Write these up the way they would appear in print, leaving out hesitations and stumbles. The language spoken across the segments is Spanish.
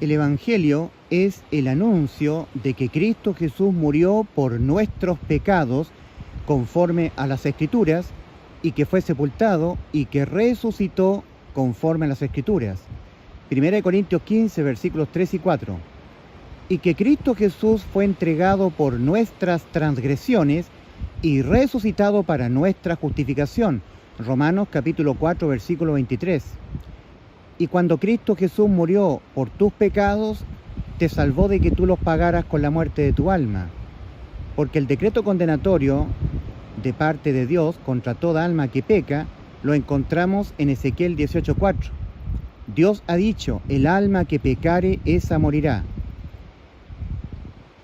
El Evangelio es el anuncio de que Cristo Jesús murió por nuestros pecados conforme a las Escrituras y que fue sepultado y que resucitó conforme a las Escrituras. 1 Corintios 15, versículos 3 y 4. Y que Cristo Jesús fue entregado por nuestras transgresiones y resucitado para nuestra justificación. Romanos capítulo 4, versículo 23. Y cuando Cristo Jesús murió por tus pecados, te salvó de que tú los pagaras con la muerte de tu alma. Porque el decreto condenatorio de parte de Dios contra toda alma que peca, lo encontramos en Ezequiel 18:4. Dios ha dicho, el alma que pecare, esa morirá.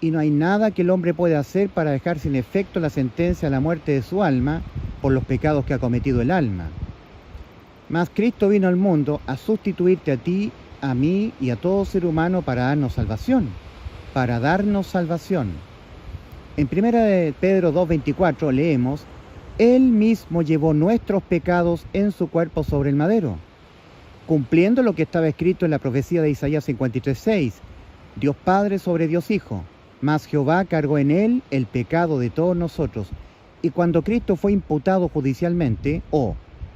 Y no hay nada que el hombre pueda hacer para dejar sin efecto la sentencia a la muerte de su alma por los pecados que ha cometido el alma. Mas Cristo vino al mundo a sustituirte a ti, a mí y a todo ser humano para darnos salvación. Para darnos salvación. En 1 Pedro 2:24 leemos, Él mismo llevó nuestros pecados en su cuerpo sobre el madero, cumpliendo lo que estaba escrito en la profecía de Isaías 53:6, Dios Padre sobre Dios Hijo, mas Jehová cargó en Él el pecado de todos nosotros. Y cuando Cristo fue imputado judicialmente,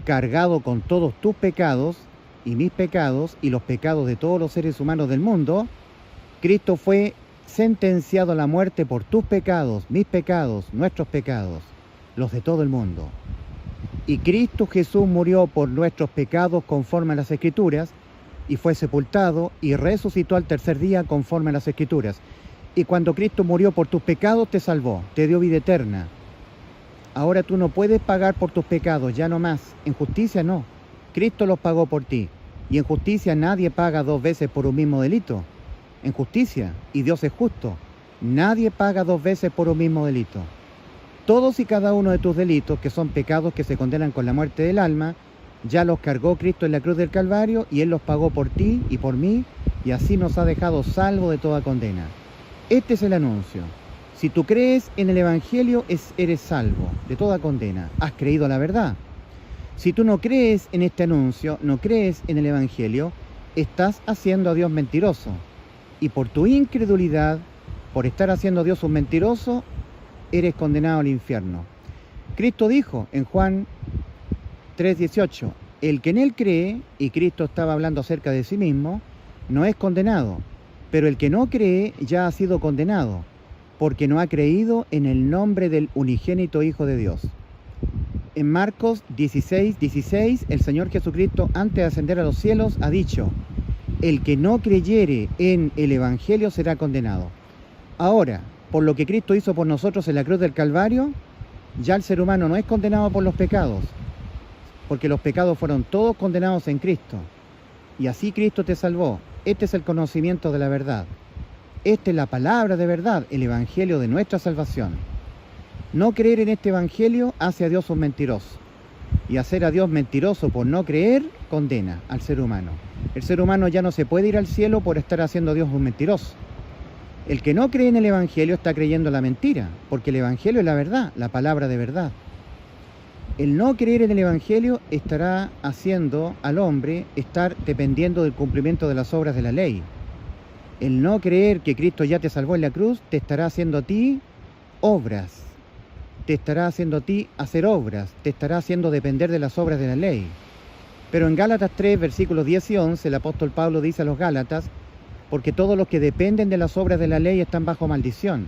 cargado con todos tus pecados y mis pecados y los pecados de todos los seres humanos del mundo, Cristo fue sentenciado a la muerte por tus pecados, mis pecados, nuestros pecados, los de todo el mundo. Y Cristo Jesús murió por nuestros pecados conforme a las Escrituras, y fue sepultado y resucitó al tercer día conforme a las Escrituras. Y cuando Cristo murió por tus pecados, te salvó, te dio vida eterna. Ahora tú no puedes pagar por tus pecados, ya no más. En justicia no. Cristo los pagó por ti. Y en justicia nadie paga dos veces por un mismo delito. En justicia, y Dios es justo, nadie paga dos veces por un mismo delito. Todos y cada uno de tus delitos, que son pecados que se condenan con la muerte del alma, ya los cargó Cristo en la cruz del Calvario y Él los pagó por ti y por mí, y así nos ha dejado salvo de toda condena. Este es el anuncio. Si tú crees en el Evangelio, eres salvo de toda condena. Has creído la verdad. Si tú no crees en este anuncio, no crees en el Evangelio, estás haciendo a Dios mentiroso. Y por tu incredulidad, por estar haciendo a Dios un mentiroso, eres condenado al infierno. Cristo dijo en Juan 3:18, el que en Él cree, y Cristo estaba hablando acerca de sí mismo, no es condenado, pero el que no cree ya ha sido condenado, porque no ha creído en el nombre del unigénito Hijo de Dios. En Marcos 16:16, el Señor Jesucristo, antes de ascender a los cielos, ha dicho, el que no creyere en el Evangelio será condenado. Ahora, por lo que Cristo hizo por nosotros en la cruz del Calvario, ya el ser humano no es condenado por los pecados, porque los pecados fueron todos condenados en Cristo. Y así Cristo te salvó. Este es el conocimiento de la verdad. Esta es la palabra de verdad, el Evangelio de nuestra salvación. No creer en este Evangelio hace a Dios un mentiroso. Y hacer a Dios mentiroso por no creer, condena al ser humano. El ser humano ya no se puede ir al cielo por estar haciendo a Dios un mentiroso. El que no cree en el Evangelio está creyendo la mentira, porque el Evangelio es la verdad, la palabra de verdad. El no creer en el Evangelio estará haciendo al hombre estar dependiendo del cumplimiento de las obras de la ley. El no creer que Cristo ya te salvó en la cruz te estará haciendo a ti obras, te estará haciendo a ti hacer obras, te estará haciendo depender de las obras de la ley. Pero en Gálatas 3, versículos 10 y 11, el apóstol Pablo dice a los Gálatas, porque todos los que dependen de las obras de la ley están bajo maldición,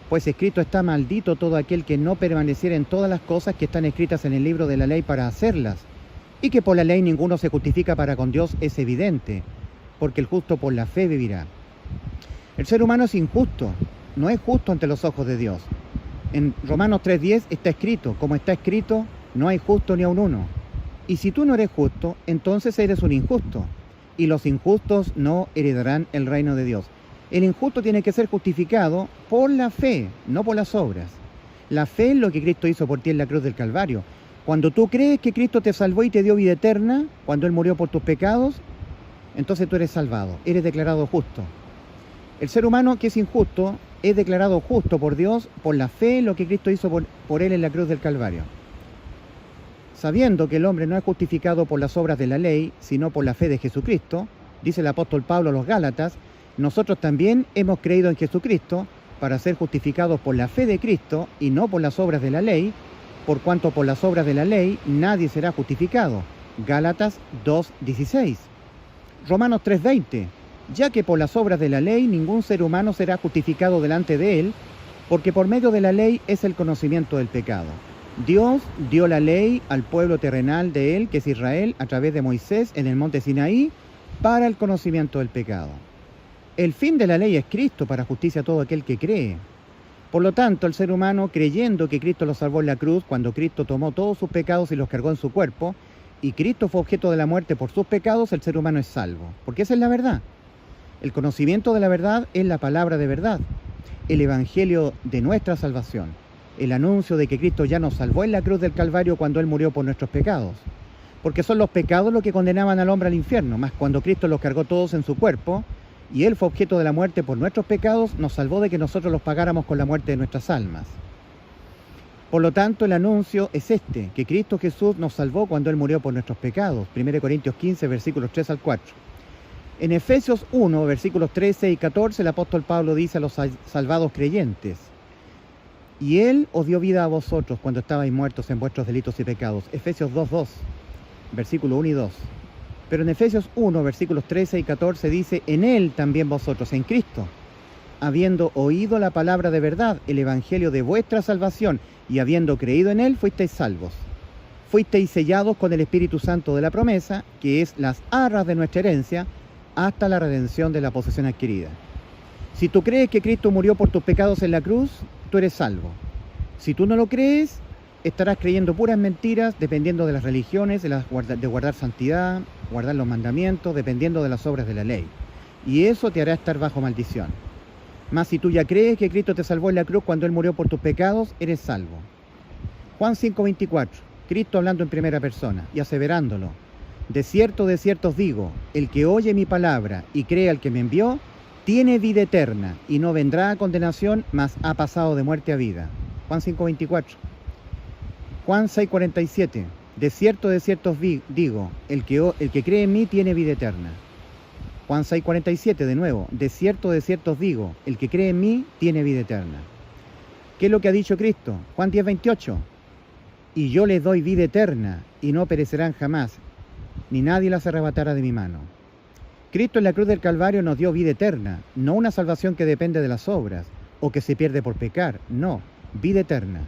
pues escrito está maldito todo aquel que no permaneciera en todas las cosas que están escritas en el libro de la ley para hacerlas, y que por la ley ninguno se justifica para con Dios es evidente, porque el justo por la fe vivirá. El ser humano es injusto, no es justo ante los ojos de Dios. En Romanos 3:10 está escrito, como está escrito, no hay justo ni aun uno. Y si tú no eres justo, entonces eres un injusto. Y los injustos no heredarán el reino de Dios. El injusto tiene que ser justificado por la fe, no por las obras. La fe es lo que Cristo hizo por ti en la cruz del Calvario. Cuando tú crees que Cristo te salvó y te dio vida eterna, cuando Él murió por tus pecados, entonces tú eres salvado, eres declarado justo. El ser humano que es injusto es declarado justo por Dios por la fe en lo que Cristo hizo por Él en la cruz del Calvario. Sabiendo que el hombre no es justificado por las obras de la ley, sino por la fe de Jesucristo, dice el apóstol Pablo a los Gálatas, Nosotros también hemos creído en Jesucristo para ser justificados por la fe de Cristo y no por las obras de la ley, por cuanto por las obras de la ley nadie será justificado. Gálatas 2:16. Romanos 3:20. Ya que por las obras de la ley ningún ser humano será justificado delante de él, porque por medio de la ley es el conocimiento del pecado. Dios dio la ley al pueblo terrenal de él, que es Israel, a través de Moisés en el monte Sinaí, para el conocimiento del pecado. El fin de la ley es Cristo para justicia a todo aquel que cree. Por lo tanto, el ser humano, creyendo que Cristo lo salvó en la cruz, cuando Cristo tomó todos sus pecados y los cargó en su cuerpo, y Cristo fue objeto de la muerte por sus pecados, el ser humano es salvo. Porque esa es la verdad. El conocimiento de la verdad es la palabra de verdad, el evangelio de nuestra salvación, el anuncio de que Cristo ya nos salvó en la cruz del Calvario cuando Él murió por nuestros pecados. Porque son los pecados los que condenaban al hombre al infierno, mas cuando Cristo los cargó todos en su cuerpo, y Él fue objeto de la muerte por nuestros pecados, nos salvó de que nosotros los pagáramos con la muerte de nuestras almas. Por lo tanto, el anuncio es este, que Cristo Jesús nos salvó cuando Él murió por nuestros pecados. 1 Corintios 15, versículos 3 al 4. En Efesios 1, versículos 13 y 14, el apóstol Pablo dice a los salvados creyentes: y Él os dio vida a vosotros cuando estabais muertos en vuestros delitos y pecados. Efesios 2:2, versículo 1 y 2. Pero en Efesios 1, versículos 13 y 14 dice: en Él también vosotros, en Cristo, habiendo oído la palabra de verdad, el evangelio de vuestra salvación, y habiendo creído en Él, fuisteis salvos. Fuisteis sellados con el Espíritu Santo de la promesa, que es las arras de nuestra herencia, hasta la redención de la posesión adquirida. Si tú crees que Cristo murió por tus pecados en la cruz, tú eres salvo. Si tú no lo crees, estarás creyendo puras mentiras, dependiendo de las religiones, de guardar santidad, guardar los mandamientos, dependiendo de las obras de la ley. Y eso te hará estar bajo maldición. Mas si tú ya crees que Cristo te salvó en la cruz cuando Él murió por tus pecados, eres salvo. Juan 5:24, Cristo hablando en primera persona y aseverándolo: de cierto os digo, el que oye mi palabra y cree al que me envió, tiene vida eterna, y no vendrá a condenación, mas ha pasado de muerte a vida. Juan 5:24. Juan 6:47, de cierto os digo, el que cree en mí tiene vida eterna. Juan 6:47 de nuevo, de cierto os digo, el que cree en mí tiene vida eterna. ¿Qué es lo que ha dicho Cristo? Juan 10:28, y yo les doy vida eterna, y no perecerán jamás, ni nadie las arrebatará de mi mano. Cristo en la cruz del Calvario nos dio vida eterna, no una salvación que depende de las obras, o que se pierde por pecar, no, vida eterna.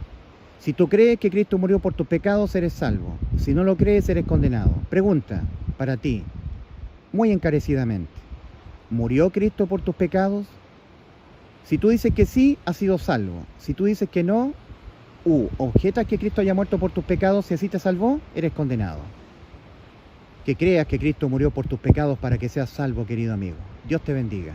Si tú crees que Cristo murió por tus pecados, eres salvo. Si no lo crees, eres condenado. Pregunta para ti, muy encarecidamente: ¿murió Cristo por tus pecados? Si tú dices que sí, has sido salvo. Si tú dices que no, objetas que Cristo haya muerto por tus pecados y así te salvó, eres condenado. Que creas que Cristo murió por tus pecados para que seas salvo, querido amigo. Dios te bendiga.